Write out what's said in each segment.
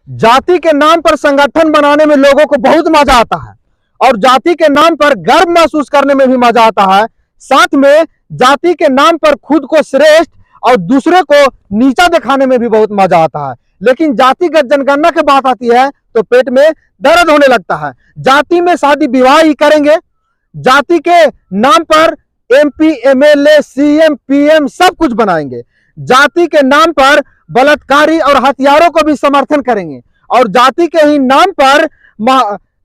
जाति के नाम पर संगठन बनाने में लोगों को बहुत मजा आता है और जाति के नाम पर गर्व महसूस करने में भी मजा आता है। साथ में जाति के नाम पर खुद को श्रेष्ठ और दूसरे को नीचा दिखाने में भी बहुत मजा आता है। लेकिन जातिगत जनगणना की बात आती है तो पेट में दर्द होने लगता है। जाति में शादी विवाह ही करेंगे, जाति के नाम पर MP MLA CM PM सब कुछ बनाएंगे, जाति के नाम पर बलात्कारी और हथियारों को भी समर्थन करेंगे और जाति के ही नाम पर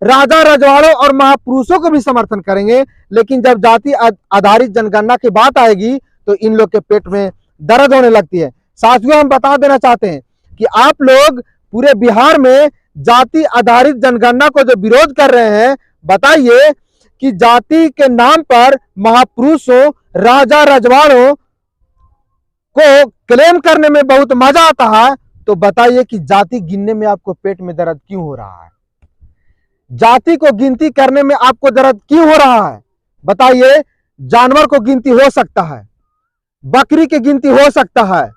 राजा रजवाड़ों और महापुरुषों को भी समर्थन करेंगे। लेकिन जब जाति आधारित जनगणना की बात आएगी तो इन लोग के पेट में दर्द होने लगती है। साथियों, हम बता देना चाहते हैं कि आप लोग पूरे बिहार में जाति आधारित जनगणना को जो विरोध कर रहे हैं, बताइए कि जाति के नाम पर महापुरुषों राजा रजवाड़ों को क्लेम करने में बहुत मजा आता है, तो बताइए कि जाति गिनने में आपको पेट में दर्द क्यों हो रहा है? जाति को गिनती करने में आपको दर्द क्यों हो रहा है? बताइए। जानवर को गिनती हो सकता है, बकरी की गिनती हो सकता है,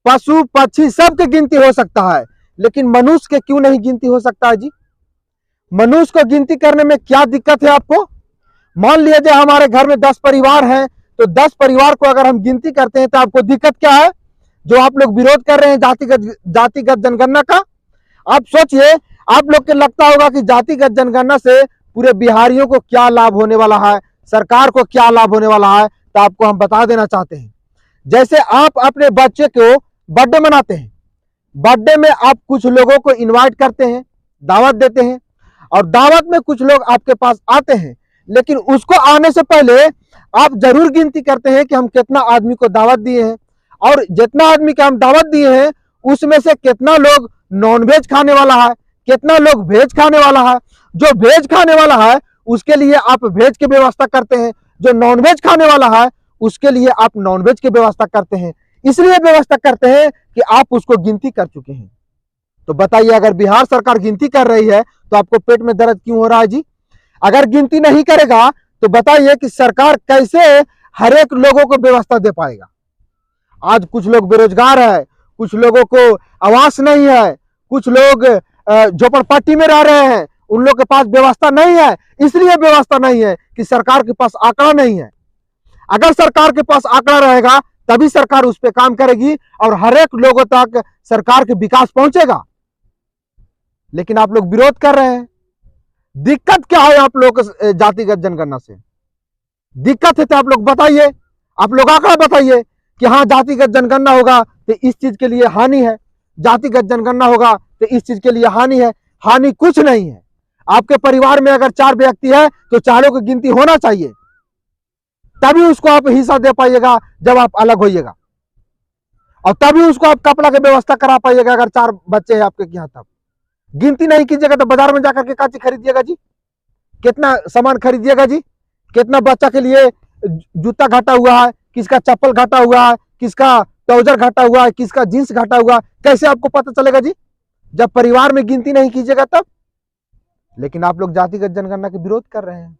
पशु पक्षी सब की गिनती हो सकता है, लेकिन मनुष्य के क्यों नहीं गिनती हो सकता है जी? मनुष्य को गिनती करने में क्या दिक्कत है आपको? मान लीजिए हमारे घर में 10 परिवार हैं, तो 10 परिवार को अगर हम गिनती करते हैं तो आपको दिक्कत क्या है जो आप लोग विरोध कर रहे हैं जातिगत जनगणना का? आप सोचिए, आप लोग को लगता होगा कि जातिगत जनगणना से पूरे बिहारियों को क्या लाभ होने वाला है, सरकार को क्या लाभ होने वाला है, तो आपको हम बता देना चाहते हैं। जैसे आप अपने बच्चे को बर्थडे मनाते हैं, बर्थडे में आप कुछ लोगों को इनवाइट करते हैं, दावत देते हैं और दावत में कुछ लोग आपके पास आते हैं, लेकिन उसको आने से पहले आप जरूर गिनती करते हैं कि हम कितना आदमी को दावत दिए हैं और जितना आदमी को हम दावत दिए हैं उसमें से कितना लोग नॉनवेज खाने वाला है, कितना लोग वेज खाने वाला है। जो वेज खाने वाला है उसके लिए आप वेज की व्यवस्था करते हैं, जो नॉनवेज खाने वाला है उसके लिए आप नॉनवेज की व्यवस्था करते हैं। इसलिए व्यवस्था करते हैं कि आप उसको गिनती कर चुके हैं। तो बताइए, अगर बिहार सरकार गिनती कर रही है तो आपको पेट में दर्द क्यों हो रहा है जी? अगर गिनती नहीं करेगा तो बताइए कि सरकार कैसे हर एक लोगों को व्यवस्था दे पाएगा? आज कुछ लोग बेरोजगार है, कुछ लोगों को आवास नहीं है, कुछ लोग झोपड़पट्टी में रह रहे हैं, उन लोग के पास व्यवस्था नहीं है। इसलिए व्यवस्था नहीं है कि सरकार के पास आंकड़ा नहीं है। अगर सरकार के पास आंकड़ा रहेगा तभी सरकार उस पर काम करेगी और हर एक लोगों तक सरकार के विकास पहुंचेगा। लेकिन आप लोग विरोध कर रहे हैं। दिक्कत क्या है आप लोग जातिगत जनगणना से? दिक्कत है तो आप लोग बताइए, आप लोग आंकड़ा बताइए कि हाँ जातिगत जनगणना होगा तो इस चीज के लिए हानि है, जातिगत जनगणना होगा तो इस चीज के लिए हानि है। हानि कुछ नहीं है। आपके परिवार में अगर 4 व्यक्ति है तो चारों की गिनती होना चाहिए, तभी उसको आप हिस्सा दे पाइएगा जब आप अलग होइएगा, और तभी उसको आप कपड़ा की व्यवस्था करा पाइएगा। अगर 4 बच्चे हैं आपके यहाँ, तब गिनती नहीं कीजिएगा तो बाजार में जाकर के क्या चीज खरीदिएगा जी? कितना सामान खरीदिएगा जी? कितना बच्चा के लिए जूता घटा हुआ है, किसका चप्पल घटा हुआ है, किसका ट्राउजर घटा हुआ है, किसका जींस घटा हुआ है, कैसे आपको पता चलेगा जी? जब परिवार में गिनती नहीं कीजिएगा तब। लेकिन आप लोग जातिगत जनगणना के विरोध कर रहे हैं।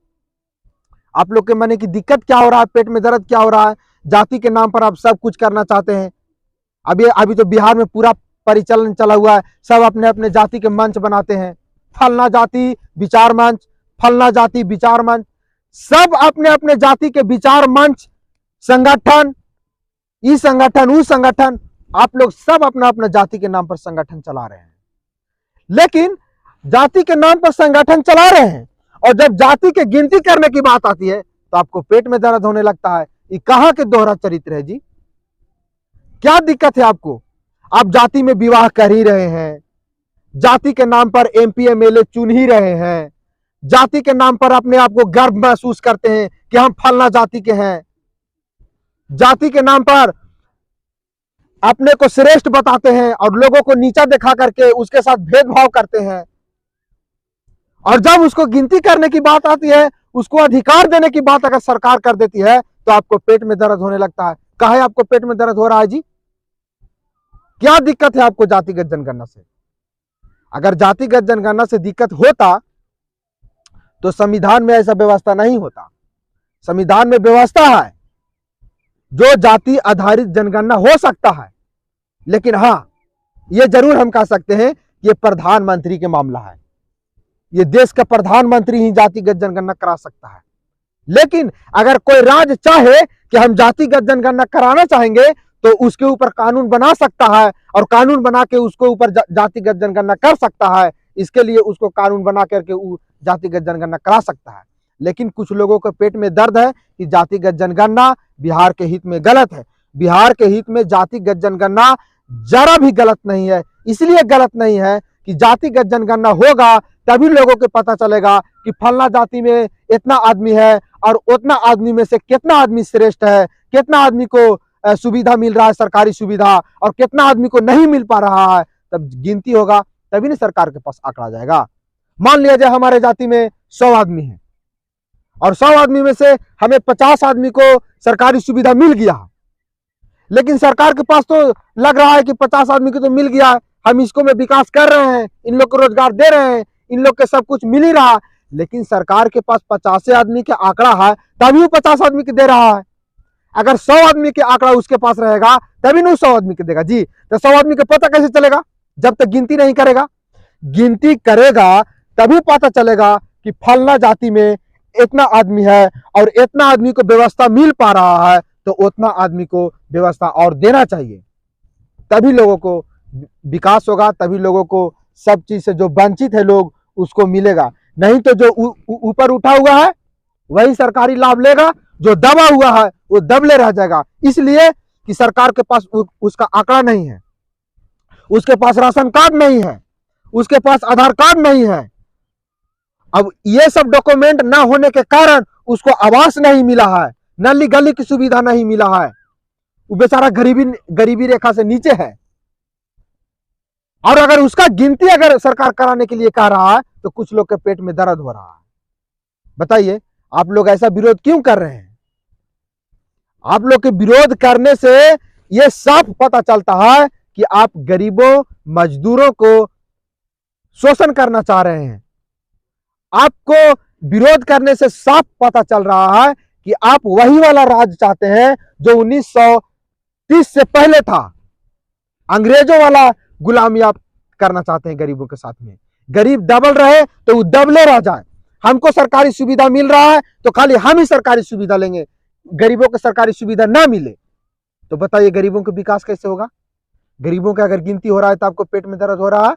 आप लोग के मन की दिक्कत क्या हो रहा है, पेट में दर्द क्या हो रहा है? जाति के नाम पर आप सब कुछ करना चाहते हैं। अभी तो बिहार में पूरा परिचालन चला हुआ है, सब अपने अपने जाति के मंच बनाते हैं, फलना जाति विचार मंच, फलना जाति विचार मंच, सब अपने अपने जाति के विचार मंच, संगठन, इस संगठन उस संगठन, आप लोग सब अपना अपना जाति के नाम पर संगठन चला रहे हैं। लेकिन जाति के नाम पर संगठन चला रहे हैं और जब जाति की गिनती करने की बात आती है तो आपको पेट में दर्द होने लगता है। ये कहां के दोहरा चरित्र है जी? क्या दिक्कत है आपको? आप जाति में विवाह कर ही रहे हैं, जाति के नाम पर MP MLA चुन ही रहे हैं, जाति के नाम पर अपने आप को गर्व महसूस करते हैं कि हम फलना जाति के हैं, जाति के नाम पर अपने को श्रेष्ठ बताते हैं और लोगों को नीचा दिखा करके उसके साथ भेदभाव करते हैं। और जब उसको गिनती करने की बात आती है, उसको अधिकार देने की बात अगर सरकार कर देती है तो आपको पेट में दर्द होने लगता है। काहे आपको पेट में दर्द हो रहा है जी? क्या दिक्कत है आपको जातिगत जनगणना से? अगर जातिगत जनगणना से दिक्कत होता तो संविधान में ऐसा व्यवस्था नहीं होता। संविधान में व्यवस्था है जो जाति आधारित जनगणना हो सकता है, लेकिन हाँ, ये जरूर हम कह सकते हैं ये प्रधानमंत्री के मामला है। ये देश का प्रधानमंत्री ही जातिगत जनगणना करा सकता है। लेकिन अगर कोई राज्य चाहे कि हम जातिगत जनगणना कराना चाहेंगे तो उसके ऊपर कानून बना सकता है और कानून बना के उसके ऊपर जातिगत जनगणना कर सकता है। इसके लिए उसको कानून बना करके जातिगत जनगणना करा सकता है। लेकिन कुछ लोगों के पेट में दर्द है कि जातिगत जनगणना बिहार के हित में गलत है। बिहार के हित में जातिगत जनगणना जरा भी गलत नहीं है। इसलिए गलत नहीं है कि जातिगत जनगणना होगा तभी लोगों को पता चलेगा कि फलना जाति में इतना आदमी है और उतना आदमी में से कितना आदमी श्रेष्ठ है, कितना आदमी को सुविधा मिल रहा है, सरकारी सुविधा, और कितना आदमी को नहीं मिल पा रहा है। तब गिनती होगा तभी ना सरकार के पास आंकड़ा जाएगा। मान लिया जाए हमारे जाति में 100 आदमी है और 100 आदमी में से हमें 50 आदमी को सरकारी सुविधा मिल गया, लेकिन सरकार के पास तो लग रहा है कि 50 आदमी को तो मिल गया है, हम इसको में विकास कर रहे हैं, इन लोग को रोजगार दे रहे हैं, इन लोग के सब कुछ मिल ही रहा है। लेकिन सरकार के पास 50 आदमी के आंकड़ा है तभी वो 50 आदमी के दे रहा है। अगर 100 आदमी के आंकड़ा उसके पास रहेगा तभी ना 100 आदमी के देगा जी। तो 100 आदमी का पता कैसे चलेगा जब तक गिनती नहीं करेगा? गिनती करेगा तभी पता चलेगा कि फलना जाति में इतना आदमी है और इतना आदमी को व्यवस्था मिल पा रहा है, तो उतना आदमी को व्यवस्था और देना चाहिए। तभी लोगों को विकास होगा, तभी लोगों को सब चीज से जो वंचित है लोग उसको मिलेगा। नहीं तो जो ऊपर उठा हुआ है वही सरकारी लाभ लेगा, जो दबा हुआ है वो दबले रह जाएगा। इसलिए कि सरकार के पास उसका आंकड़ा नहीं है, उसके पास राशन कार्ड नहीं है, उसके पास आधार कार्ड नहीं है। अब ये सब डॉक्यूमेंट ना होने के कारण उसको आवास नहीं मिला है, नली गली की सुविधा नहीं मिला है, वो बेचारा गरीबी रेखा से नीचे है। और अगर उसका गिनती अगर सरकार कराने के लिए कह रहा है तो कुछ लोग के पेट में दर्द हो रहा है। बताइए आप लोग ऐसा विरोध क्यों कर रहे हैं? आप लोग के विरोध करने से यह साफ पता चलता है कि आप गरीबों मजदूरों को शोषण करना चाह रहे हैं। आपको विरोध करने से साफ पता चल रहा है कि आप वही वाला राज चाहते हैं जो 1930 से पहले था। अंग्रेजों वाला गुलामी आप करना चाहते हैं गरीबों के साथ में। गरीब दबल रहे तो वो दबले रह जाए। हमको सरकारी सुविधा मिल रहा है तो खाली हम ही सरकारी सुविधा लेंगे, गरीबों को सरकारी सुविधा ना मिले तो बताइए गरीबों का विकास कैसे होगा? गरीबों का अगर गिनती हो रहा है तो आपको पेट में दर्द हो रहा है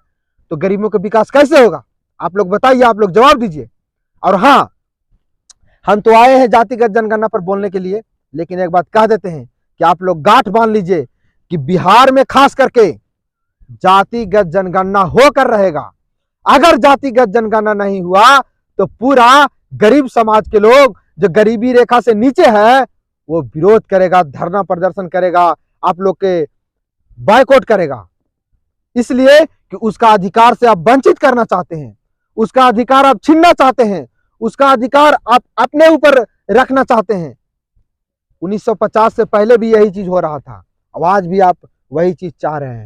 तो गरीबों का विकास कैसे होगा? आप लोग बताइए, आप लोग जवाब दीजिए। और हाँ, हम तो आए हैं जातिगत जनगणना पर बोलने के लिए, लेकिन एक बात कह देते हैं कि आप लोग गांठ बांध लीजिए कि बिहार में खास करके जातिगत जनगणना होकर रहेगा। अगर जातिगत जनगणना नहीं हुआ तो पूरा गरीब समाज के लोग जो गरीबी रेखा से नीचे है वो विरोध करेगा, धरना प्रदर्शन करेगा, आप लोग के बायकॉट करेगा। इसलिए कि उसका अधिकार से आप वंचित करना चाहते हैं, उसका अधिकार आप छीनना चाहते हैं, उसका अधिकार आप अपने ऊपर रखना चाहते हैं। 1950 से पहले भी यही चीज हो रहा था, अब आज भी आप वही चीज चाह रहे हैं।